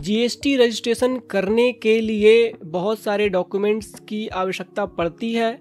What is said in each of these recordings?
GST registration करने के लिए बहुत सारे डॉक्यूमेंट्स की आवश्यकता पड़ती है।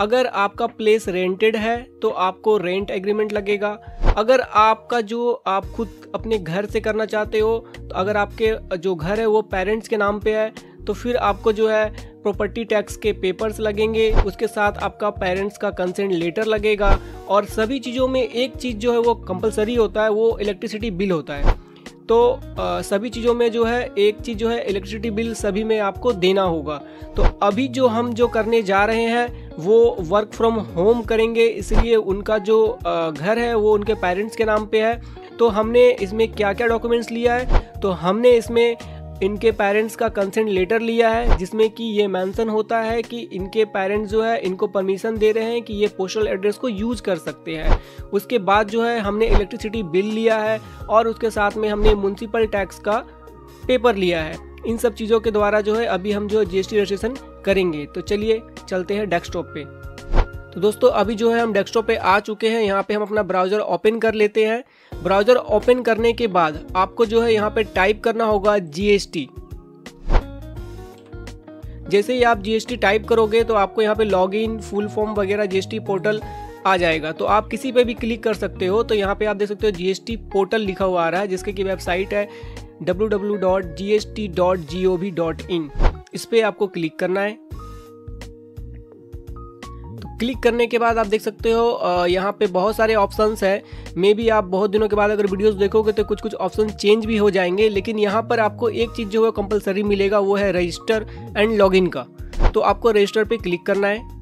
अगर आपका प्लेस रेंटेड है तो आपको रेंट एग्रीमेंट लगेगा। अगर आपका जो आप खुद अपने घर से करना चाहते हो, तो अगर आपके जो घर है वो पेरेंट्स के नाम पे है तो फिर आपको जो है प्रॉपर्टी टैक्स के पेपर्स लगेंगे। उसके साथ आपका पेरेंट्स का कंसेंट लेटर लगेगा। और सभी चीज़ों में एक चीज़ जो है वो कंपलसरी होता है, वो इलेक्ट्रिसिटी बिल होता है। तो सभी चीज़ों में जो है एक चीज़ जो है इलेक्ट्रिसिटी बिल सभी में आपको देना होगा। तो अभी जो हम जो करने जा रहे हैं वो वर्क फ्रॉम होम करेंगे, इसलिए उनका जो घर है वो उनके पेरेंट्स के नाम पे है। तो हमने इसमें क्या क्या डॉक्यूमेंट्स लिया है, तो हमने इसमें इनके पेरेंट्स का कंसेंट लेटर लिया है, जिसमें कि ये मेंशन होता है कि इनके पेरेंट्स जो है इनको परमिशन दे रहे हैं कि ये पोस्टल एड्रेस को यूज कर सकते हैं। उसके बाद जो है हमने इलेक्ट्रिसिटी बिल लिया है और उसके साथ में हमने म्युनिसिपल टैक्स का पेपर लिया है। इन सब चीज़ों के द्वारा जो है अभी हम जो जीएसटी रजिस्ट्रेशन करेंगे। तो चलिए चलते हैं डेस्कटॉप पे। तो दोस्तों अभी जो है हम डेस्कटॉप पे आ चुके हैं। यहाँ पे हम अपना ब्राउज़र ओपन कर लेते हैं। ब्राउज़र ओपन करने के बाद आपको जो है यहाँ पे टाइप करना होगा जीएसटी। जैसे ही आप जीएसटी टाइप करोगे तो आपको यहाँ पे लॉगिन, फुल फॉर्म वगैरह जीएसटी पोर्टल आ जाएगा। तो आप किसी पे भी क्लिक कर सकते हो। तो यहाँ पे आप देख सकते हो जीएसटी पोर्टल लिखा हुआ आ रहा है, जिसके की वेबसाइट है www.gst.gov.in। इस पे आपको क्लिक करना है। क्लिक करने के बाद आप देख सकते हो यहाँ पे बहुत सारे ऑप्शंस हैं। मे बी आप बहुत दिनों के बाद अगर वीडियोस देखोगे तो कुछ कुछ ऑप्शन चेंज भी हो जाएंगे, लेकिन यहाँ पर आपको एक चीज़ जो है कंपलसरी मिलेगा, वो है रजिस्टर एंड लॉगिन का। तो आपको रजिस्टर पे क्लिक करना है।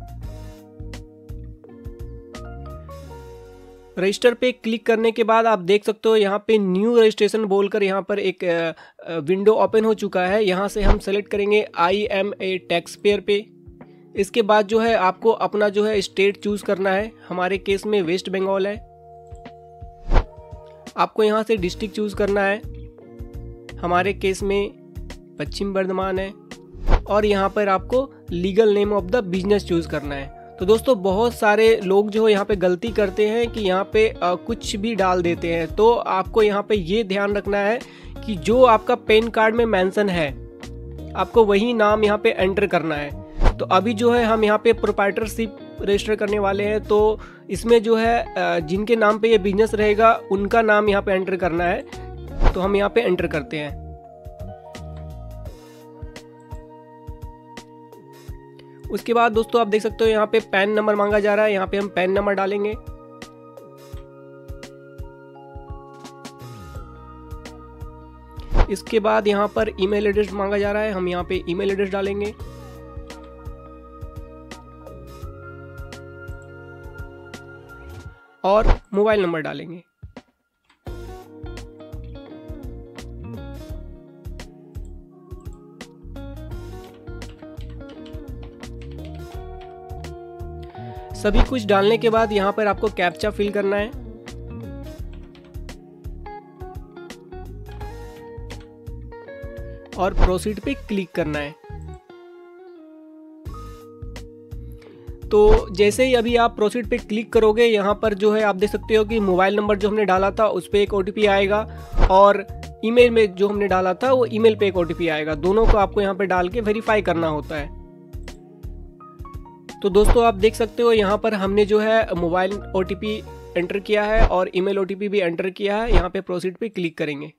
रजिस्टर पे क्लिक करने के बाद आप देख सकते हो यहाँ पे न्यू रजिस्ट्रेशन बोलकर यहाँ पर एक विंडो ओपन हो चुका है। यहाँ से हम सेलेक्ट करेंगे I am a taxpayer पे। इसके बाद जो है आपको अपना जो है स्टेट चूज करना है। हमारे केस में वेस्ट बंगाल है। आपको यहाँ से डिस्ट्रिक्ट चूज करना है। हमारे केस में पश्चिम बर्धमान है। और यहाँ पर आपको legal name of the business choose करना है। तो दोस्तों बहुत सारे लोग जो है यहाँ पे गलती करते हैं कि यहाँ पे कुछ भी डाल देते हैं। तो आपको यहाँ पे ये ध्यान रखना है कि जो आपका पैन कार्ड में मेंशन है आपको वही नाम यहाँ पे एंटर करना है। तो अभी जो है हम यहाँ पे प्रोप्राइटरशिप रजिस्टर करने वाले हैं। तो इसमें जो है जिनके नाम पे ये बिजनेस रहेगा उनका नाम यहाँ पे एंटर करना है। तो हम यहाँ पे एंटर करते हैं। उसके बाद दोस्तों आप देख सकते हो यहाँ पे पैन नंबर मांगा जा रहा है। यहाँ पे हम पैन नंबर डालेंगे। इसके बाद यहाँ पर ईमेल एड्रेस मांगा जा रहा है। हम यहाँ पे ईमेल एड्रेस डालेंगे। और मोबाइल नंबर डालेंगे। सभी कुछ डालने के बाद यहाँ पर आपको कैप्चा फिल करना है। और प्रोसीड पे क्लिक करना है। तो जैसे ही अभी आप प्रोसीड पे क्लिक करोगे यहाँ पर जो है आप देख सकते हो कि मोबाइल नंबर जो हमने डाला था उस पर एक ओटीपी आएगा और ईमेल में जो हमने डाला था वो ईमेल पे एक ओटीपी आएगा। दोनों को आपको यहाँ पे डाल के वेरीफाई करना होता है। तो दोस्तों आप देख सकते हो यहाँ पर हमने जो है मोबाइल ओटीपी एंटर किया है और ईमेल ओटीपी भी एंटर किया है। यहाँ पे प्रोसीड पे क्लिक करेंगे।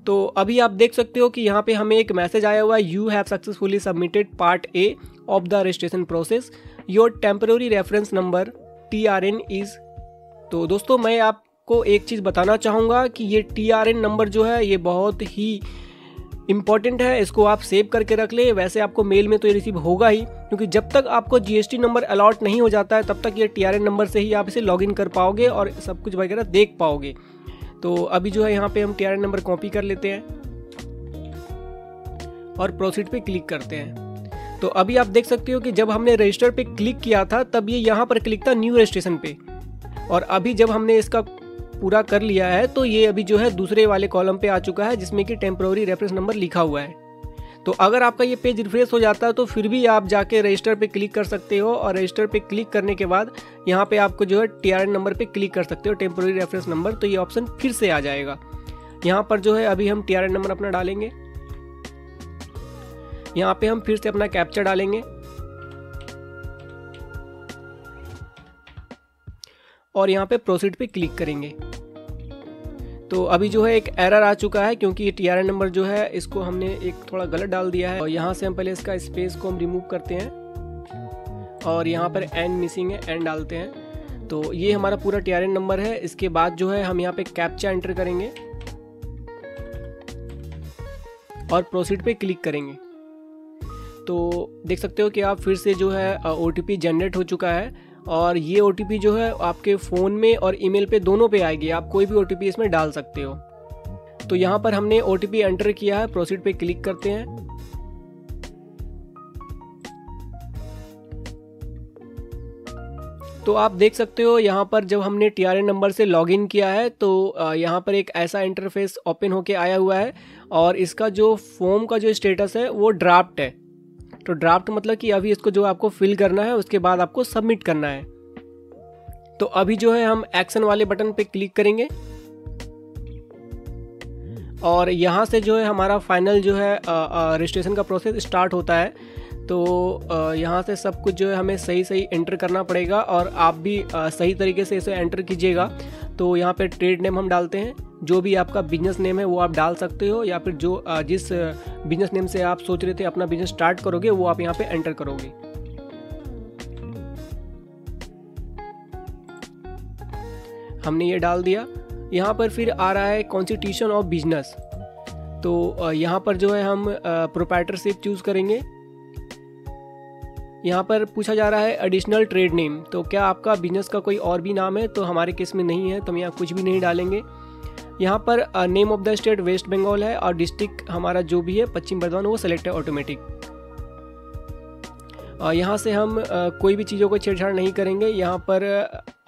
तो अभी आप देख सकते हो कि यहाँ पे हमें एक मैसेज आया हुआ है, you have successfully submitted part A of the registration process, your temporary reference number TRN is. तो दोस्तों मैं आपको एक चीज़ बताना चाहूँगा कि ये TRN नंबर जो है ये बहुत ही इम्पॉर्टेंट है। इसको आप सेव करके रख ले। वैसे आपको मेल में तो ये रिसीव होगा ही, क्योंकि जब तक आपको जीएसटी नंबर अलॉट नहीं हो जाता है तब तक ये TRN नंबर से ही आप इसे लॉगिन कर पाओगे और सब कुछ वगैरह देख पाओगे। तो अभी जो है यहाँ पे हम TRN नंबर कॉपी कर लेते हैं और प्रोसीड पे क्लिक करते हैं। तो अभी आप देख सकते हो कि जब हमने रजिस्टर पे क्लिक किया था तब ये यहाँ पर क्लिक था न्यू रजिस्ट्रेशन पे, और अभी जब हमने इसका पूरा कर लिया है तो ये अभी जो है दूसरे वाले कॉलम पे आ चुका है जिसमें कि टेम्पररी रेफरेंस नंबर लिखा हुआ है। तो अगर आपका ये पेज रिफ्रेश हो जाता है तो फिर भी आप जाके रजिस्टर पे क्लिक कर सकते हो, और रजिस्टर पे क्लिक करने के बाद यहाँ पे आपको जो है TRN नंबर पे क्लिक कर सकते हो, टेम्पररी रेफरेंस नंबर। तो ये ऑप्शन फिर से आ जाएगा। यहाँ पर जो है अभी हम TRN नंबर अपना डालेंगे। यहाँ पे हम फिर से अपना कैप्चा डालेंगे और यहाँ पे प्रोसीड पे क्लिक करेंगे। तो अभी जो है एक एरर आ चुका है क्योंकि ये TRN नंबर जो है इसको हमने एक थोड़ा गलत डाल दिया है। और यहाँ से हम पहले इसका स्पेस को हम रिमूव करते हैं और यहाँ पर एन मिसिंग है, एन डालते हैं। तो ये हमारा पूरा TRN नंबर है। इसके बाद जो है हम यहाँ पे कैप्चा एंटर करेंगे और प्रोसीड पे क्लिक करेंगे। तो देख सकते हो कि आप फिर से जो है OTP जनरेट हो चुका है और ये OTP जो है आपके फ़ोन में और ईमेल पे दोनों पे आएगी। आप कोई भी OTP इसमें डाल सकते हो। तो यहाँ पर हमने OTP एंटर किया है, प्रोसीड पे क्लिक करते हैं। तो आप देख सकते हो यहाँ पर जब हमने TRN नंबर से लॉगिन किया है तो यहाँ पर एक ऐसा इंटरफेस ओपन होके आया हुआ है और इसका जो फॉर्म का जो स्टेटस है वो ड्राफ्ट है। तो ड्राफ्ट मतलब कि अभी इसको जो आपको फिल करना है उसके बाद आपको सबमिट करना है। तो अभी जो है हम एक्शन वाले बटन पे क्लिक करेंगे और यहाँ से जो है हमारा फाइनल जो है रजिस्ट्रेशन का प्रोसेस स्टार्ट होता है। तो यहाँ से सब कुछ जो है हमें सही सही एंटर करना पड़ेगा और आप भी सही तरीके से इसे एंटर कीजिएगा। तो यहाँ पे ट्रेड नेम हम डालते हैं, जो भी आपका बिजनेस नेम है वो आप डाल सकते हो या फिर जो जिस बिजनेस नेम से आप सोच रहे थे अपना बिजनेस स्टार्ट करोगे वो आप यहाँ पे एंटर करोगे। हमने ये डाल दिया। यहाँ पर फिर आ रहा है कॉन्स्टिट्यूशन ऑफ बिजनेस। तो यहाँ पर जो है हम प्रोप्राइटरशिप चूज करेंगे। यहाँ पर पूछा जा रहा है एडिशनल ट्रेड नेम, तो क्या आपका बिजनेस का कोई और भी नाम है? तो हमारे केस में नहीं है तो हम यहाँ कुछ भी नहीं डालेंगे। यहाँ पर name of the state West Bengal है और डिस्ट्रिक्ट हमारा जो भी है पश्चिम बर्धमान वो सेलेक्ट है ऑटोमेटिक। यहाँ से हम कोई भी चीज़ों को छेड़छाड़ नहीं करेंगे। यहाँ पर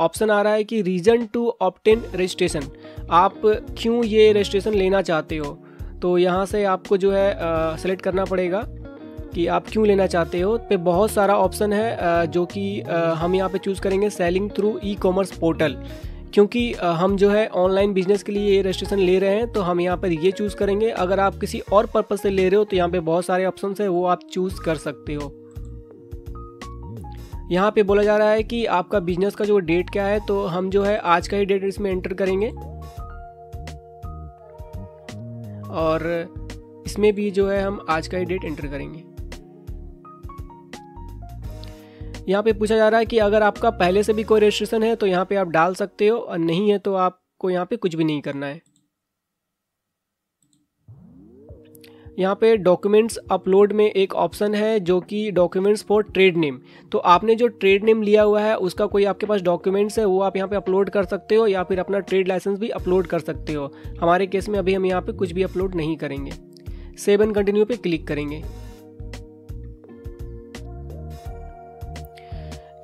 ऑप्शन आ रहा है कि रीज़न टू ऑब्टेन रजिस्ट्रेशन, आप क्यों ये रजिस्ट्रेशन लेना चाहते हो। तो यहाँ से आपको जो है सेलेक्ट करना पड़ेगा कि आप क्यों लेना चाहते हो। पे बहुत सारा ऑप्शन है जो कि हम यहाँ पे चूज़ करेंगे सेलिंग थ्रू ई-कॉमर्स पोर्टल, क्योंकि हम जो है ऑनलाइन बिजनेस के लिए ये रजिस्ट्रेशन ले रहे हैं तो हम यहाँ पर ये चूज़ करेंगे। अगर आप किसी और पर्पज़ से ले रहे हो तो यहाँ पे बहुत सारे ऑप्शन है वो आप चूज़ कर सकते हो। यहाँ पे बोला जा रहा है कि आपका बिजनेस का जो डेट क्या है, तो हम जो है आज का ही डेट इसमें एंटर करेंगे और इसमें भी जो है हम आज का ही डेट एंटर करेंगे। यहाँ पे पूछा जा रहा है कि अगर आपका पहले से भी कोई रजिस्ट्रेशन है तो यहाँ पे आप डाल सकते हो और नहीं है तो आपको यहाँ पे कुछ भी नहीं करना है। यहाँ पे डॉक्यूमेंट्स अपलोड में एक ऑप्शन है जो कि डॉक्यूमेंट्स फॉर ट्रेड नेम। तो आपने जो ट्रेड नेम लिया हुआ है उसका कोई आपके पास डॉक्यूमेंट्स है वो आप यहाँ पे अपलोड कर सकते हो या फिर अपना ट्रेड लाइसेंस भी अपलोड कर सकते हो। हमारे केस में अभी हम यहाँ पे कुछ भी अपलोड नहीं करेंगे। सेव एंड कंटिन्यू पे क्लिक करेंगे।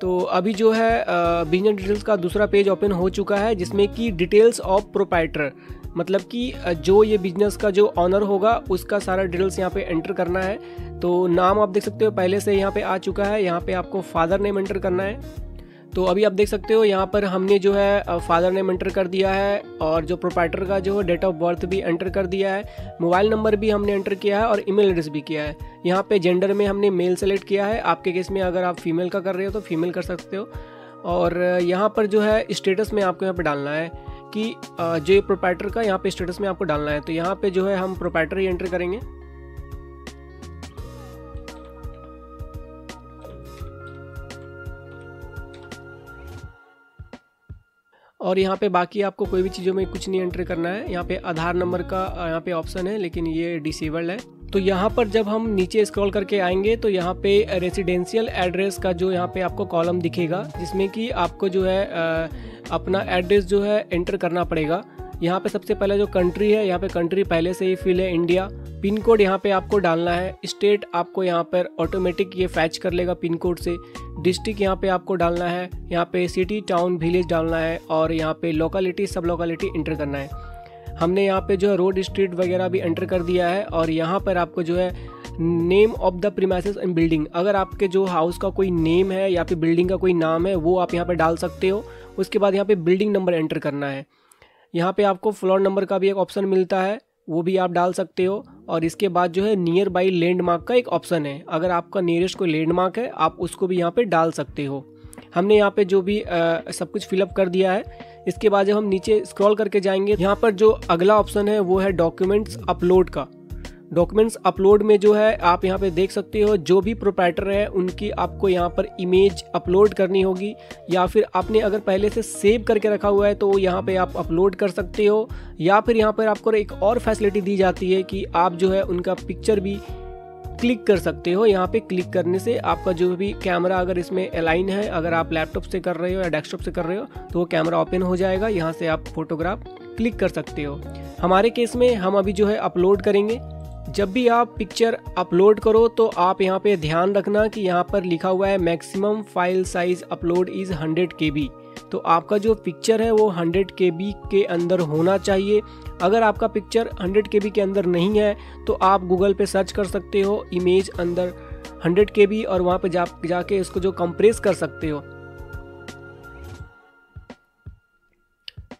तो अभी जो है बिजनेस डिटेल्स का दूसरा पेज ओपन हो चुका है जिसमें कि डिटेल्स ऑफ प्रोप्राइटर, मतलब कि जो ये बिजनेस का जो ऑनर होगा उसका सारा डिटेल्स यहाँ पे एंटर करना है। तो नाम आप देख सकते हो पहले से यहाँ पे आ चुका है। यहाँ पे आपको फादर नेम एंटर करना है। तो अभी आप देख सकते हो यहाँ पर हमने जो है फादर नेम एंटर कर दिया है और जो प्रोप्राइटर का जो डेट ऑफ बर्थ भी एंटर कर दिया है, मोबाइल नंबर भी हमने एंटर किया है और ईमेल एड्रेस भी किया है। यहाँ पे जेंडर में हमने मेल सेलेक्ट किया है। आपके केस में अगर आप फीमेल का कर रहे हो तो फीमेल कर सकते हो। और यहाँ पर जो है स्टेटस में आपको यहाँ पे डालना है कि जो प्रोप्राइटर का यहाँ पे स्टेटस में आपको डालना है। तो यहाँ पे जो है हम प्रोप्राइटर ही एंटर करेंगे। और यहाँ पे बाकी आपको कोई भी चीज़ों में कुछ नहीं एंटर करना है। यहाँ पे आधार नंबर का यहाँ पे ऑप्शन है लेकिन ये डिसेबल्ड है। तो यहाँ पर जब हम नीचे स्क्रॉल करके आएंगे तो यहाँ पे रेसिडेंशियल एड्रेस का जो यहाँ पे आपको कॉलम दिखेगा जिसमें कि आपको जो है अपना एड्रेस जो है एंटर करना पड़ेगा। यहाँ पे सबसे पहले जो कंट्री है, यहाँ पे कंट्री पहले से ही फिल है इंडिया। पिन कोड यहाँ पे आपको डालना है। स्टेट आपको यहाँ पर ऑटोमेटिक ये फैच कर लेगा पिन कोड से। डिस्ट्रिक्ट यहाँ पे आपको डालना है। यहाँ पे सिटी, टाउन, विलेज डालना है और यहाँ पे लोकेलिटी, सब लोकेलिटी एंटर करना है। हमने यहाँ पे जो है रोड, स्ट्रीट वगैरह भी एंटर कर दिया है। और यहाँ पर आपको जो है name of the premises and building, अगर आपके जो हाउस का कोई नेम है या फिर बिल्डिंग का कोई नाम है वो आप यहाँ पे डाल सकते हो। उसके बाद यहाँ पे बिल्डिंग नंबर एंटर करना है। यहाँ पे आपको फ्लोर नंबर का भी एक ऑप्शन मिलता है, वो भी आप डाल सकते हो। और इसके बाद जो है नियर बाई लैंडमार्क का एक ऑप्शन है, अगर आपका नियरेस्ट कोई लैंडमार्क है आप उसको भी यहाँ पे डाल सकते हो। हमने यहाँ पे जो भी सब कुछ फिलअप कर दिया है। इसके बाद जब हम नीचे स्क्रॉल करके जाएंगे, यहाँ पर जो अगला ऑप्शन है वो है डॉक्यूमेंट्स अपलोड का। डॉक्यूमेंट्स अपलोड में जो है आप यहाँ पे देख सकते हो जो भी प्रोप्राइटर है उनकी आपको यहाँ पर इमेज अपलोड करनी होगी, या फिर आपने अगर पहले से सेव करके रखा हुआ है तो यहाँ पे आप अपलोड कर सकते हो, या फिर यहाँ पर आपको एक और फैसिलिटी दी जाती है कि आप जो है उनका पिक्चर भी क्लिक कर सकते हो। यहाँ पे क्लिक करने से आपका जो भी कैमरा अगर इसमें अलाइन है, अगर आप लैपटॉप से कर रहे हो या डेस्कटॉप से कर रहे हो तो वो कैमरा ओपन हो जाएगा, यहाँ से आप फोटोग्राफ क्लिक कर सकते हो। हमारे केस में हम अभी जो है अपलोड करेंगे। जब भी आप पिक्चर अपलोड करो तो आप यहाँ पे ध्यान रखना कि यहाँ पर लिखा हुआ है maximum file size upload is 100 KB। तो आपका जो पिक्चर है वो 100 KB के अंदर होना चाहिए। अगर आपका पिक्चर 100 KB के अंदर नहीं है तो आप गूगल पे सर्च कर सकते हो इमेज अंदर 100 KB, और वहाँ पे जाके इसको जो कंप्रेस कर सकते हो।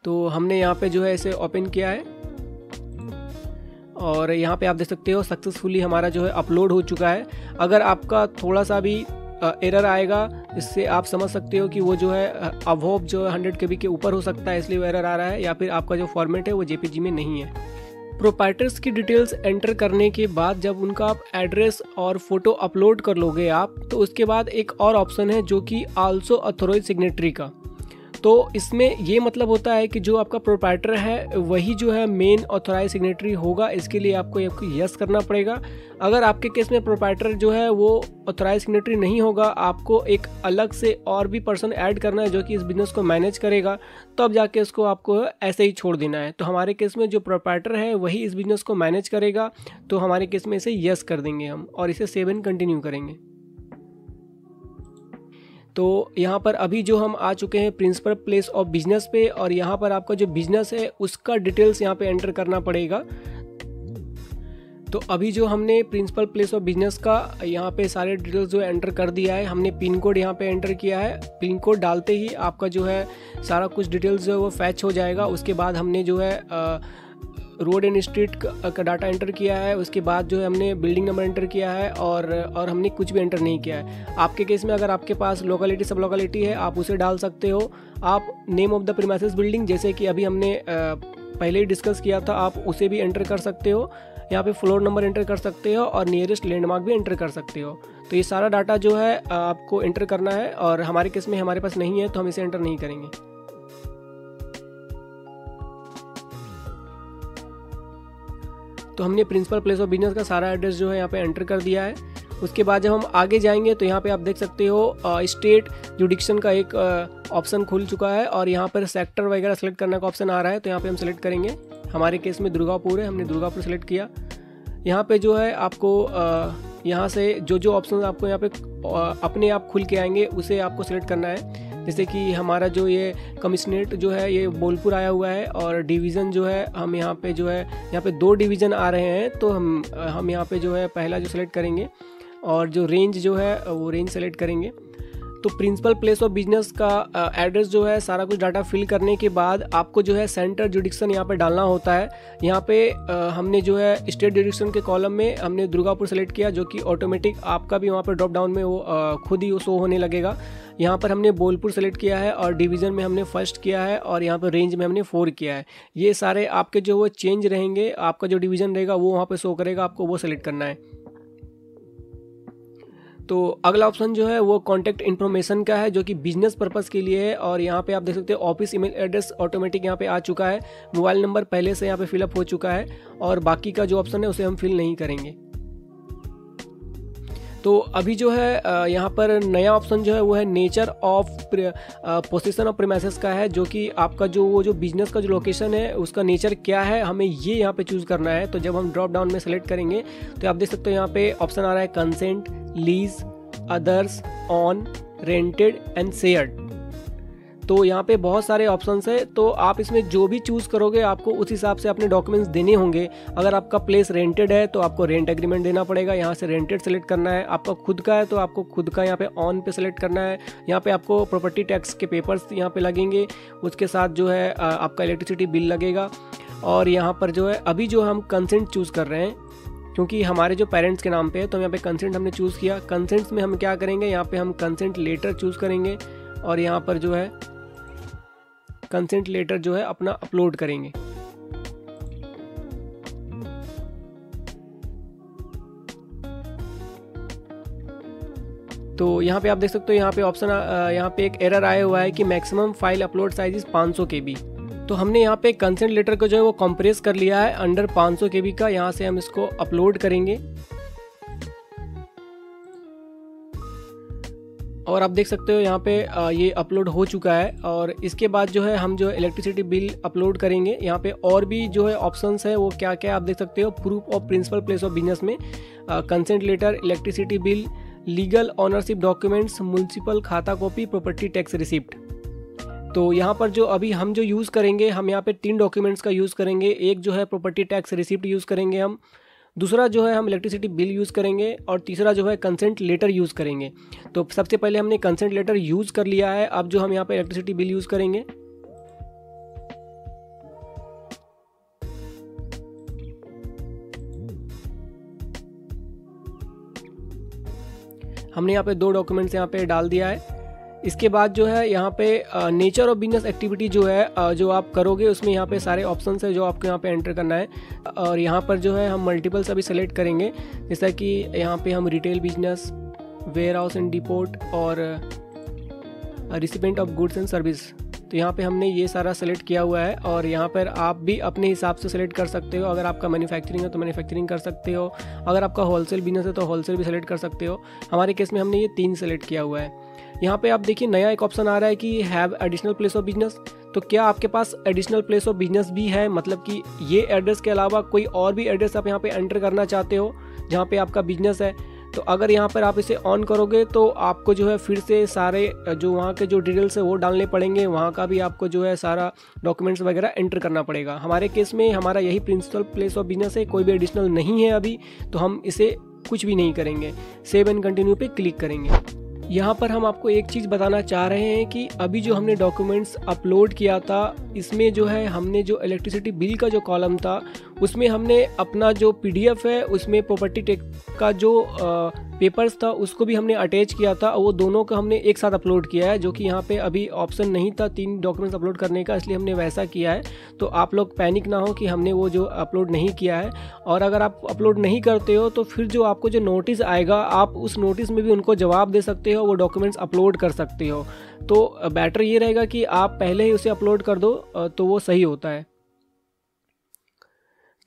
तो हमने यहाँ पे जो है इसे ओपन किया है और यहाँ पे आप देख सकते हो सक्सेसफुली हमारा जो है अपलोड हो चुका है। अगर आपका थोड़ा सा भी एरर आएगा, इससे आप समझ सकते हो कि वो जो है अबव जो है 100 KB के ऊपर हो सकता है, इसलिए वो एरर आ रहा है, या फिर आपका जो फॉर्मेट है वो JPG में नहीं है। प्रोप्राइटर्स की डिटेल्स एंटर करने के बाद जब उनका आप एड्रेस और फोटो अपलोड कर लोगे आप, तो उसके बाद एक और ऑप्शन है जो कि आल्सो ऑथोराइज सिग्नेटरी का। तो इसमें ये मतलब होता है कि जो आपका प्रोप्राइटर है वही जो है मेन ऑथोराइज सिग्नेटरी होगा। इसके लिए आपको यस करना पड़ेगा। अगर आपके केस में प्रोप्राइटर जो है वो ऑथोराइज सिग्नेटरी नहीं होगा, आपको एक अलग से और भी पर्सन ऐड करना है जो कि इस बिजनेस को मैनेज करेगा, तब जाके इसको आपको ऐसे ही छोड़ देना है। तो हमारे केस में जो प्रोप्राइटर है वही इस बिजनेस को मैनेज करेगा, तो हमारे केस में इसे यस कर देंगे हम और इसे सेव एंड कंटिन्यू करेंगे। तो यहाँ पर अभी जो हम आ चुके हैं प्रिंसिपल प्लेस ऑफ बिजनेस पे, और यहाँ पर आपका जो बिजनेस है उसका डिटेल्स यहाँ पे एंटर करना पड़ेगा। तो अभी जो हमने प्रिंसिपल प्लेस ऑफ बिजनेस का यहाँ पे सारे डिटेल्स जो एंटर कर दिया है, हमने पिन कोड यहाँ पे एंटर किया है। पिन कोड डालते ही आपका जो है सारा कुछ डिटेल्स जो है वो फैच हो जाएगा। उसके बाद हमने जो है रोड एंड स्ट्रीट का डाटा एंटर किया है। उसके बाद जो है हमने बिल्डिंग नंबर एंटर किया है और हमने कुछ भी एंटर नहीं किया है। आपके केस में अगर आपके पास लोकेलिटी सब लोकेलिटी है आप उसे डाल सकते हो। आप name of the premises building, जैसे कि अभी हमने पहले ही डिस्कस किया था, आप उसे भी एंटर कर सकते हो। यहाँ पे फ्लोर नंबर एंटर कर सकते हो और नियरेस्ट लैंडमार्क भी एंटर कर सकते हो। तो ये सारा डाटा जो है आपको एंटर करना है, और हमारे केस में हमारे पास नहीं है तो हम इसे एंटर नहीं करेंगे। तो हमने प्रिंसिपल प्लेस ऑफ बिजनेस का सारा एड्रेस जो है यहाँ पे एंटर कर दिया है। उसके बाद जब हम आगे जाएंगे तो यहाँ पे आप देख सकते हो स्टेट जुडिक्शन का एक ऑप्शन खुल चुका है, और यहाँ पर सेक्टर वगैरह सेलेक्ट करने का ऑप्शन आ रहा है। तो यहाँ पे हम सेलेक्ट करेंगे। हमारे केस में दुर्गापुर है, हमने दुर्गापुर सेलेक्ट किया। यहाँ पे जो है आपको यहाँ से जो ऑप्शन आपको यहाँ पे अपने आप खुल के आएंगे उसे आपको सेलेक्ट करना है। जैसे कि हमारा जो ये कमिश्नरेट जो है ये बोलपुर आया हुआ है, और डिवीज़न जो है हम यहाँ पे जो है यहाँ पे 2 डिवीज़न आ रहे हैं। तो हम यहाँ पे जो है पहला जो सेलेक्ट करेंगे, और जो रेंज जो है वो रेंज सेलेक्ट करेंगे। तो प्रिंसिपल प्लेस ऑफ बिजनेस का एड्रेस जो है सारा कुछ डाटा फिल करने के बाद आपको जो है सेंटर जुडिक्शन यहाँ पे डालना होता है। यहाँ पे हमने जो है स्टेट जुडिक्शन के कॉलम में हमने दुर्गापुर सेलेक्ट किया, जो कि ऑटोमेटिक आपका भी वहाँ पर ड्रॉप डाउन में वो खुद ही शो होने लगेगा। यहाँ पर हमने बोलपुर सेलेक्ट किया है, और डिवीज़न में हमने फर्स्ट किया है, और यहाँ पर रेंज में हमने 4 किया है। ये सारे आपके जो वो चेंज रहेंगे, आपका जो डिवीज़न रहेगा वो वहाँ पर शो करेगा, आपको वो सेलेक्ट करना है। तो अगला ऑप्शन जो है वो कॉन्टैक्ट इन्फॉर्मेशन का है, जो कि बिजनेस पर्पस के लिए है। और यहाँ पे आप देख सकते हो ऑफिस ईमेल एड्रेस ऑटोमेटिक यहाँ पे आ चुका है। मोबाइल नंबर पहले से यहाँ पे फिलअप हो चुका है, और बाकी का जो ऑप्शन है उसे हम फिल नहीं करेंगे। तो अभी जो है यहाँ पर नया ऑप्शन जो है वो है nature of position of premises का है, जो कि आपका जो बिजनेस का जो लोकेशन है उसका नेचर क्या है, हमें ये यहाँ पे चूज़ करना है। तो जब हम ड्रॉप डाउन में सेलेक्ट करेंगे तो आप देख सकते हो यहाँ पे ऑप्शन आ रहा है consent, lease, others, on, rented and shared. तो यहाँ पे बहुत सारे ऑप्शंस है, तो आप इसमें जो भी चूज़ करोगे आपको उस हिसाब से अपने डॉक्यूमेंट्स देने होंगे। अगर आपका प्लेस रेंटेड है तो आपको रेंट एग्रीमेंट देना पड़ेगा, यहाँ से रेंटेड सेलेक्ट करना है। आपका खुद का है तो आपको खुद का यहाँ पे ऑन पे सेलेक्ट करना है। यहाँ पे आपको प्रॉपर्टी टैक्स के पेपर्स यहाँ पे लगेंगे, उसके साथ जो है आपका इलेक्ट्रिसिटी बिल लगेगा। और यहाँ पर जो है अभी जो हम कंसेंट चूज़ कर रहे हैं, क्योंकि हमारे जो पेरेंट्स के नाम पे है तो यहाँ पे कंसेंट हमने चूज़ किया। कंसेंट्स में हम क्या करेंगे, यहाँ पे हम कंसेंट लेटर चूज़ करेंगे और यहाँ पर जो है कंसेंट लेटर जो है अपना अपलोड करेंगे। तो यहाँ पे आप देख सकते हो, यहाँ पे ऑप्शन यहाँ पे एक एरर आया हुआ है कि maximum file upload size is 500 KB। तो हमने यहाँ पे कंसेंट लेटर को जो है वो कंप्रेस कर लिया है अंडर 500 KB का। यहाँ से हम इसको अपलोड करेंगे और आप देख सकते हो यहाँ पे ये अपलोड हो चुका है। और इसके बाद जो है हम जो इलेक्ट्रिसिटी बिल अपलोड करेंगे। यहाँ पे और भी जो है ऑप्शंस है वो क्या क्या आप देख सकते हो। Proof of principal place of business में consent letter, electricity bill, legal ownership documents, municipal khata copy, property tax receipt. तो यहाँ पर जो अभी हम जो यूज़ करेंगे, हम यहाँ पे 3 डॉक्यूमेंट्स का यूज़ करेंगे। एक जो है प्रॉपर्टी टैक्स रिसिप्ट यूज़ करेंगे हम, दूसरा जो है हम इलेक्ट्रिसिटी बिल यूज़ करेंगे और तीसरा जो है कंसेंट लेटर यूज़ करेंगे। तो सबसे पहले हमने कंसेंट लेटर यूज़ कर लिया है। अब जो हम यहाँ पे इलेक्ट्रिसिटी बिल यूज़ करेंगे। हमने यहाँ पे 2 डॉक्यूमेंट्स यहाँ पे डाल दिया है। इसके बाद जो है यहाँ पे नेचर ऑफ बिजनेस एक्टिविटी जो है जो आप करोगे उसमें यहाँ पे सारे ऑप्शंस है जो आपको यहाँ पे एंटर करना है। और यहाँ पर जो है हम मल्टीपल्स अभी सेलेक्ट करेंगे, जैसा कि यहाँ पे हम retail business, warehouse and depot और recipient of goods and service. तो यहाँ पे हमने ये सारा सेलेक्ट किया हुआ है और यहाँ पर आप भी अपने हिसाब से सेलेक्ट कर सकते हो। अगर आपका मैन्युफैक्चरिंग है तो मैन्युफैक्चरिंग कर सकते हो, अगर आपका होलसेल बिजनेस है तो होलसेल भी सेलेक्ट कर सकते हो। हमारे केस में हमने ये 3 सेलेक्ट किया हुआ है। यहाँ पे आप देखिए नया एक ऑप्शन आ रहा है कि have additional place of business. तो क्या आपके पास एडिशनल प्लेस ऑफ बिजनेस भी है, मतलब कि ये एड्रेस के अलावा कोई और भी एड्रेस आप यहाँ पे एंटर करना चाहते हो जहाँ पे आपका बिजनेस है। तो अगर यहाँ पर आप इसे ऑन करोगे तो आपको जो है फिर से सारे जो वहाँ के जो डिटेल्स है वो डालने पड़ेंगे, वहाँ का भी आपको जो है सारा डॉक्यूमेंट्स वगैरह एंटर करना पड़ेगा। हमारे केस में हमारा यही प्रिंसिपल प्लेस ऑफ बिजनेस है, कोई भी एडिशनल नहीं है अभी, तो हम इसे कुछ भी नहीं करेंगे। सेव एंड कंटिन्यू पे क्लिक करेंगे। यहाँ पर हम आपको एक चीज़ बताना चाह रहे हैं कि अभी जो हमने डॉक्यूमेंट्स अपलोड किया था इसमें जो है हमने जो इलेक्ट्रिसिटी बिल का जो कॉलम था उसमें हमने अपना जो PDF है उसमें प्रॉपर्टी टैक्स का जो पेपर्स था उसको भी हमने अटैच किया था। वो दोनों का हमने एक साथ अपलोड किया है, जो कि यहाँ पे अभी ऑप्शन नहीं था 3 डॉक्यूमेंट्स अपलोड करने का, इसलिए हमने वैसा किया है। तो आप लोग पैनिक ना हो कि हमने वो जो अपलोड नहीं किया है। और अगर आप अपलोड नहीं करते हो तो फिर जो आपको जो नोटिस आएगा आप उस नोटिस में भी उनको जवाब दे सकते हो, वो डॉक्यूमेंट्स अपलोड कर सकते हो। तो बेटर ये रहेगा कि आप पहले ही उसे अपलोड कर दो तो वो सही होता है।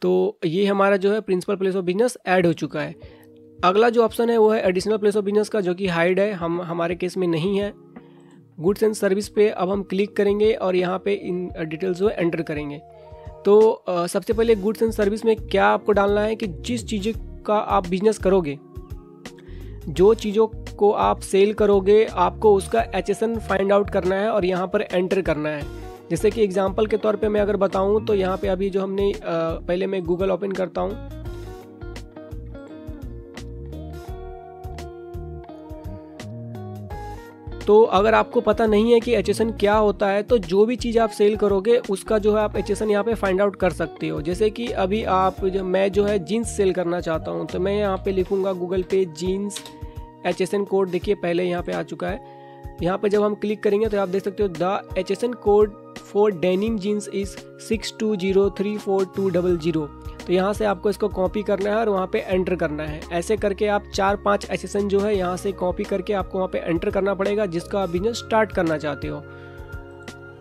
तो ये हमारा जो है principal place of business add हो चुका है। अगला जो ऑप्शन है वो है एडिशनल प्लेस ऑफ बिजनेस का, जो कि हाइड है, हमारे केस में नहीं है। गुड्स एंड सर्विस पे अब हम क्लिक करेंगे और यहाँ पे इन डिटेल्स जो है एंटर करेंगे। तो सबसे पहले गुड्स एंड सर्विस में क्या आपको डालना है कि जिस चीज़ों का आप बिजनेस करोगे, जो चीज़ों को आप सेल करोगे, आपको उसका HSN फाइंड आउट करना है और यहाँ पर एंटर करना है। जैसे कि एग्जांपल के तौर पे मैं अगर बताऊं तो यहाँ पे अभी जो हमने पहले मैं गूगल ओपन करता हूं। तो अगर आपको पता नहीं है कि HSN क्या होता है तो जो भी चीज़ आप सेल करोगे उसका जो है आप HSN यहाँ पे फाइंड आउट कर सकते हो। जैसे कि अभी मैं जो है जीन्स सेल करना चाहता हूँ तो मैं यहाँ पे लिखूँगा गूगल पे जीन्स, HSN कोड देखिए पहले यहाँ पे आ चुका है। यहाँ पे जब हम क्लिक करेंगे तो आप देख सकते हो the HSN code for denim jeans is 62034200। तो यहाँ से आपको इसको कॉपी करना है और वहाँ पे एंटर करना है। ऐसे करके आप 4-5 HSN जो है यहाँ से कॉपी करके आपको वहाँ पे एंटर करना पड़ेगा जिसका आप बिजनेस स्टार्ट करना चाहते हो।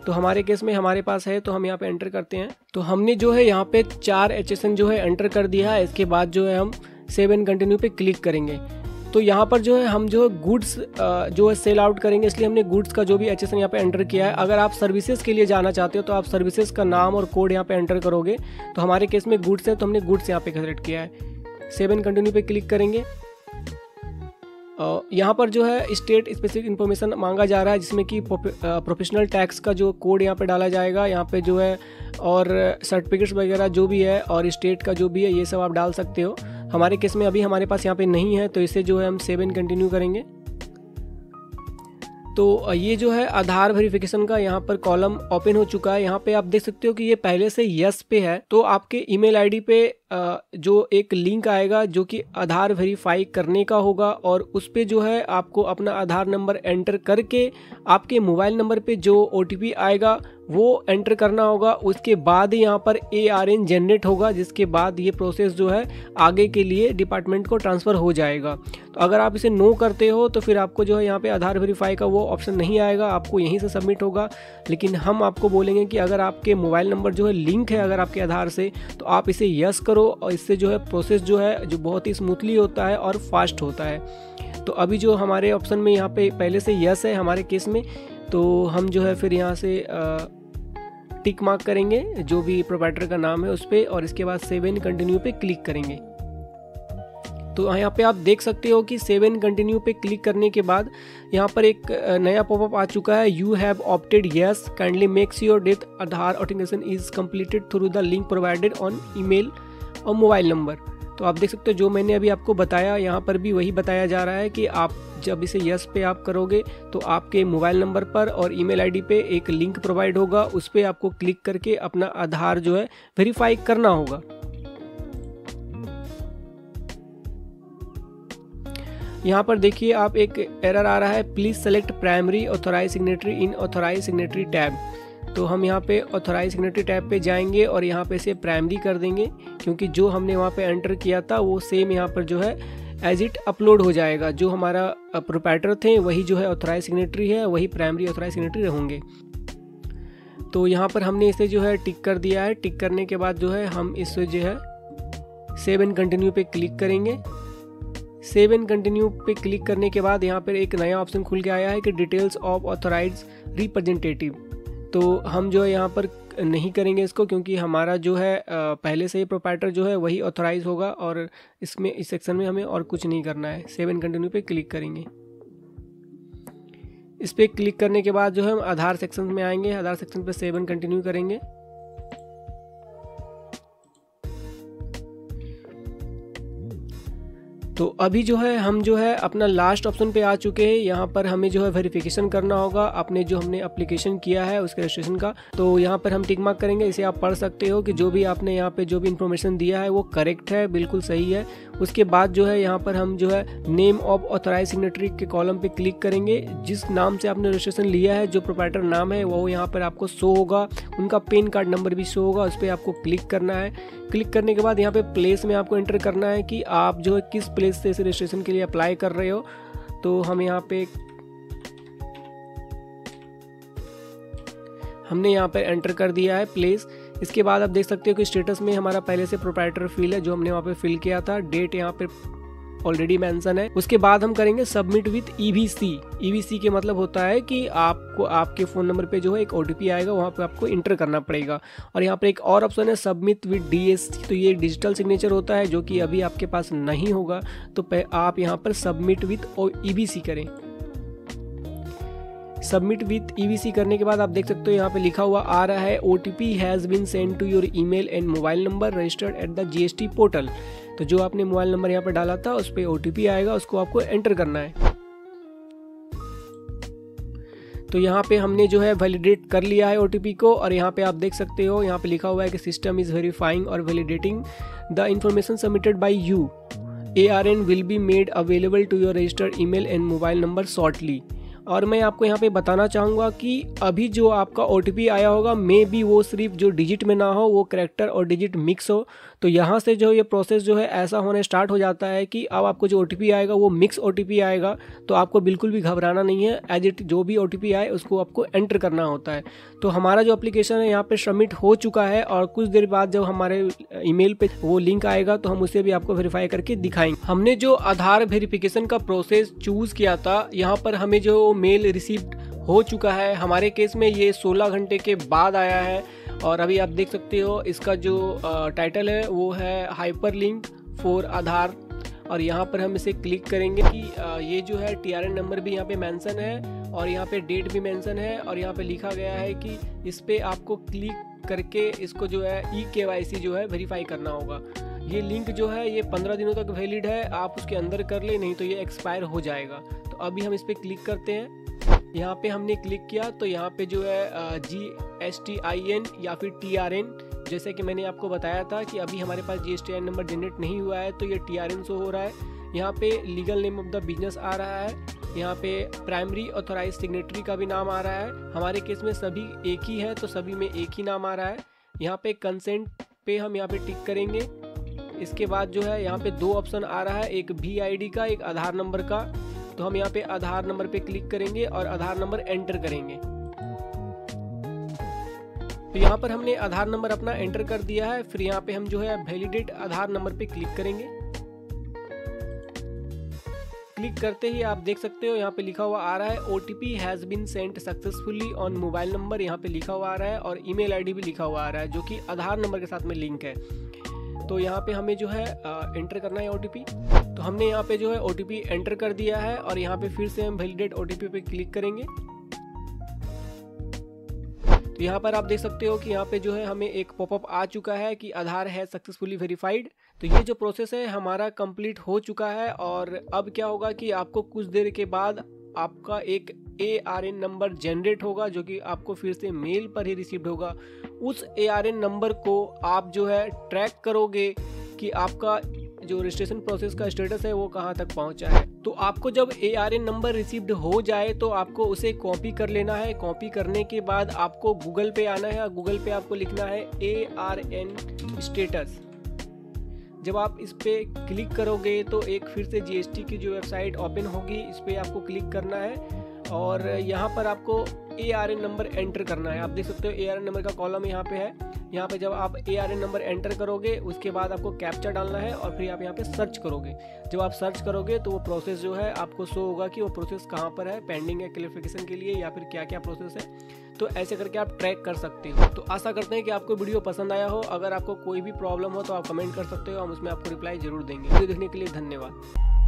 तो हमारे केस में हमारे पास है तो हम यहाँ पे एंटर करते हैं। तो हमने जो है यहाँ पे 4 HSN जो है एंटर कर दिया है। इसके बाद जो है हम सेव एंड कंटिन्यू पे क्लिक करेंगे। तो यहाँ पर जो है हम जो है गुड्स जो है सेल आउट करेंगे, इसलिए हमने गुड्स का जो भी HSN यहाँ पे एंटर किया है। अगर आप सर्विसेज के लिए जाना चाहते हो तो आप सर्विसेज का नाम और कोड यहाँ पे एंटर करोगे। तो हमारे केस में गुड्स है तो हमने गुड्स यहाँ पे सेलेक्ट किया है। सेव एंड कंटिन्यू पे क्लिक करेंगे यहाँ पर जो है स्टेट स्पेसिफिक इन्फॉर्मेशन मांगा जा रहा है, जिसमें कि प्रोफेशनल टैक्स का जो कोड यहाँ पे डाला जाएगा यहाँ पे जो है, और सर्टिफिकेट्स वगैरह जो भी है और स्टेट का जो भी है ये सब आप डाल सकते हो। हमारे केस में अभी हमारे पास यहाँ पे नहीं है, तो इसे जो है हम सेव एंड कंटिन्यू करेंगे। तो ये जो है आधार वेरिफिकेशन का यहाँ पर कॉलम ओपन हो चुका है। यहाँ पे आप देख सकते हो कि ये पहले से यस पे है, तो आपके ईमेल आईडी पे जो एक लिंक आएगा जो कि आधार वेरीफाई करने का होगा, और उस पे जो है आपको अपना आधार नंबर एंटर करके आपके मोबाइल नंबर पे जो OTP आएगा वो एंटर करना होगा। उसके बाद यहाँ पर ARN जनरेट होगा, जिसके बाद ये प्रोसेस जो है आगे के लिए डिपार्टमेंट को ट्रांसफ़र हो जाएगा। तो अगर आप इसे नो करते हो तो फिर आपको जो है यहाँ पे आधार वेरीफाई का वो ऑप्शन नहीं आएगा, आपको यहीं से सबमिट होगा। लेकिन हम आपको बोलेंगे कि अगर आपके मोबाइल नंबर जो है लिंक है अगर आपके आधार से, तो आप इसे यस करो, और इससे जो है प्रोसेस जो है जो बहुत ही स्मूथली होता है और फास्ट होता है। तो अभी जो हमारे ऑप्शन में यहाँ पे पहले से यस है हमारे केस में, तो हम जो है फिर यहाँ से टिक मार्क करेंगे जो भी प्रोवाइडर का नाम है उस पर, और इसके बाद सेव एंड कंटिन्यू पे क्लिक करेंगे। तो यहाँ पे आप देख सकते हो कि सेव एंड कंटिन्यू पे क्लिक करने के बाद यहाँ पर एक नया पॉपअप आ चुका है, you have opted yes, kindly make sure that Aadhaar authentication is completed through the link provided on email और मोबाइल नंबर। तो आप देख सकते हो जो मैंने अभी आपको बताया यहाँ पर भी वही बताया जा रहा है कि आप जब इसे यस पे आप करोगे तो आपके मोबाइल नंबर पर और ईमेल आईडी पे एक लिंक प्रोवाइड होगा, उस पर आपको क्लिक करके अपना आधार जो है वेरीफाई करना होगा। यहाँ पर देखिए आप एक एरर आ रहा है, please select primary authorise signatory in authorise signatory tab. तो हम यहाँ पे ऑथराइज सिग्नेटरी टैब पे जाएंगे और यहाँ पे से प्राइमरी कर देंगे, क्योंकि जो हमने वहाँ पे एंटर किया था वो सेम यहाँ पर जो है एज इट अपलोड हो जाएगा। जो हमारा प्रोप्राइटर थे वही जो है ऑथराइज सिग्नेटरी है, वही प्राइमरी ऑथराइज सिग्नेटरी रहेंगे। तो यहाँ पर हमने इसे जो है टिक कर दिया है। टिक करने के बाद जो है हम इसे जो है सेव एंड कंटिन्यू पे क्लिक करेंगे। सेव एंड कंटिन्यू पे क्लिक करने के बाद यहाँ पर एक नया ऑप्शन खुल के आया है कि डिटेल्स ऑफ ऑथराइज रिप्रेजेंटेटिव। तो हम जो है यहाँ पर नहीं करेंगे इसको, क्योंकि हमारा जो है पहले से ही प्रोप्राइटर जो है वही ऑथराइज होगा, और इसमें इस सेक्शन में हमें और कुछ नहीं करना है। सेव एंड कंटिन्यू पे क्लिक करेंगे। इस पर क्लिक करने के बाद जो है हम आधार सेक्शन में आएंगे। आधार सेक्शन पे सेव एंड कंटिन्यू करेंगे। तो अभी जो है हम जो है अपना लास्ट ऑप्शन पे आ चुके हैं। यहाँ पर हमें जो है वेरिफिकेशन करना होगा अपने जो हमने एप्लीकेशन किया है उसके रजिस्ट्रेशन का। तो यहाँ पर हम टिक मार्क करेंगे। इसे आप पढ़ सकते हो कि जो भी आपने यहाँ पे जो भी इन्फॉर्मेशन दिया है वो करेक्ट है, बिल्कुल सही है। उसके बाद जो है यहाँ पर हम जो है नेम ऑफ ऑथराइज सिग्नेटरी के कॉलम पे क्लिक करेंगे। जिस नाम से आपने रजिस्ट्रेशन लिया है, जो प्रोप्राइटर नाम है वो यहाँ पर आपको शो होगा, उनका पैन कार्ड नंबर भी शो होगा, उस पर आपको क्लिक करना है। क्लिक करने के बाद यहाँ पे प्लेस में आपको एंटर करना है कि आप जो है किस प्लेस से इस रजिस्ट्रेशन के लिए अप्लाई कर रहे हो। तो हम यहाँ पे हमने यहाँ पे एंटर कर दिया है प्लेस। इसके बाद आप देख सकते हो कि स्टेटस में हमारा पहले से प्रोप्राइटर फिल है जो हमने वहाँ पे फिल किया था। डेट यहाँ पे ऑलरेडी मेंशन है। उसके बाद हम करेंगे सबमिट विथ EVC। EVC के मतलब होता है कि आपको आपके फ़ोन नंबर पे जो है एक OTP आएगा, वहाँ पे आपको इंटर करना पड़ेगा। और यहाँ पर एक और ऑप्शन है सबमिट विथ DSC। तो ये डिजिटल सिग्नेचर होता है जो कि अभी आपके पास नहीं होगा, तो आप यहाँ पर सबमिट विथ EVC करें। सबमिट विथ EVC करने के बाद आप देख सकते हो यहाँ पे लिखा हुआ आ रहा है OTP has been send to your email and mobile number registered at the GST portal. तो जो आपने मोबाइल नंबर यहाँ पे डाला था उस पर OTP आएगा, उसको आपको एंटर करना है। तो यहाँ पे हमने जो है वैलिडेट कर लिया है OTP को, और यहाँ पे आप देख सकते हो यहाँ पे लिखा हुआ है कि सिस्टम इज वेरीफाइंग और validating the information submitted by you. ARN will be made available to your registered email and mobile number shortly. और मैं आपको यहाँ पे बताना चाहूँगा कि अभी जो आपका OTP आया होगा मे बी वो सिर्फ जो डिजिट में ना हो, वो कैरेक्टर और डिजिट मिक्स हो। तो यहाँ से जो ये प्रोसेस जो है ऐसा होने स्टार्ट हो जाता है कि अब आपको जो OTP आएगा वो मिक्स OTP आएगा। तो आपको बिल्कुल भी घबराना नहीं है, एज इट जो भी OTP आए उसको आपको एंटर करना होता है। तो हमारा जो एप्लीकेशन है यहाँ पे सबमिट हो चुका है, और कुछ देर बाद जब हमारे ईमेल पे वो लिंक आएगा तो हम उसे भी आपको वेरीफाई करके दिखाएंगे। हमने जो आधार वेरिफिकेशन का प्रोसेस चूज़ किया था, यहाँ पर हमें जो मेल रिसीव्ड हो चुका है। हमारे केस में ये 16 घंटे के बाद आया है, और अभी आप देख सकते हो इसका जो टाइटल है वो है हाइपर लिंक फॉर आधार और यहाँ पर हम इसे क्लिक करेंगे कि ये जो है TRN नंबर भी यहाँ पे मेंशन है और यहाँ पे डेट भी मेंशन है और यहाँ पे लिखा गया है कि इस पे आपको क्लिक करके इसको जो है eKYC जो है वेरीफाई करना होगा। ये लिंक जो है ये 15 दिनों तक वैलिड है, आप उसके अंदर कर ले, नहीं तो ये एक्सपायर हो जाएगा। तो अभी हम इस पर क्लिक करते हैं। यहाँ पे हमने क्लिक किया तो यहाँ पे जो है GSTIN या फिर TRN, जैसे कि मैंने आपको बताया था कि अभी हमारे पास GSTIN नंबर जनरेट नहीं हुआ है तो ये TRN शो हो रहा है। यहाँ पे legal name of the business आ रहा है, यहाँ पे प्राइमरी ऑथराइज सिग्नेटरी का भी नाम आ रहा है। हमारे केस में सभी एक ही है तो सभी में एक ही नाम आ रहा है। यहाँ पे कंसेंट पे हम यहाँ पे टिक करेंगे। इसके बाद जो है यहाँ पे 2 ऑप्शन आ रहा है, एक VID का, एक आधार नंबर का। तो हम यहाँ पे आधार नंबर पे क्लिक करेंगे और आधार नंबर एंटर करेंगे। तो यहाँ पर हमने आधार नंबर अपना एंटर कर दिया है। फिर यहाँ पे हम जो है वैलिडेट आधार नंबर पे क्लिक करेंगे। क्लिक करते ही आप देख सकते हो यहाँ पे लिखा हुआ आ रहा है OTP has been sent successfully on mobile number, यहाँ पे लिखा हुआ आ रहा है और ईमेल ID भी लिखा हुआ आ रहा है जो कि आधार नंबर के साथ में लिंक है। तो यहाँ पे हमें जो है एंटर करना है OTP। तो हमने यहाँ पे जो है OTP एंटर कर दिया है और यहाँ पे फिर से हम वैलिडेट OTP पे क्लिक करेंगे। तो यहाँ पर आप देख सकते हो कि यहाँ पे जो है हमें एक पॉपअप आ चुका है कि आधार है सक्सेसफुली वेरीफाइड। तो ये जो प्रोसेस है हमारा कंप्लीट हो चुका है और अब क्या होगा कि आपको कुछ देर के बाद आपका एक ARN नंबर जनरेट होगा जो कि आपको फिर से मेल पर ही रिसीव्ड होगा। उस ARN नंबर को आप जो है ट्रैक करोगे कि आपका जो रजिस्ट्रेशन प्रोसेस का स्टेटस है वो कहाँ तक पहुँचा है। तो आपको जब ARN नंबर रिसीव्ड हो जाए तो आपको उसे कॉपी कर लेना है। कॉपी करने के बाद आपको गूगल पे आना है और गूगल पे आपको लिखना है ARN स्टेटस। जब आप इस पे क्लिक करोगे तो एक फिर से GST की जो वेबसाइट ओपन होगी, इस पे आपको क्लिक करना है और यहाँ पर आपको ARN नंबर एंटर करना है। आप देख सकते हो ARN नंबर का कॉलम यहाँ पे है। यहाँ पे जब आप ARN नंबर एंटर करोगे उसके बाद आपको कैप्चा डालना है और फिर आप यहाँ पे सर्च करोगे। जब आप सर्च करोगे तो वो प्रोसेस जो है आपको शो होगा कि वो प्रोसेस कहाँ पर है, पेंडिंग है क्लैरिफिकेशन के लिए या फिर क्या क्या प्रोसेस है। तो ऐसे करके आप ट्रैक कर सकते हो। तो आशा करते हैं कि आपको वीडियो पसंद आया हो। अगर आपको कोई भी प्रॉब्लम हो तो आप कमेंट कर सकते हो, हम उसमें आपको रिप्लाई जरूर देंगे। वीडियो देखने के लिए धन्यवाद।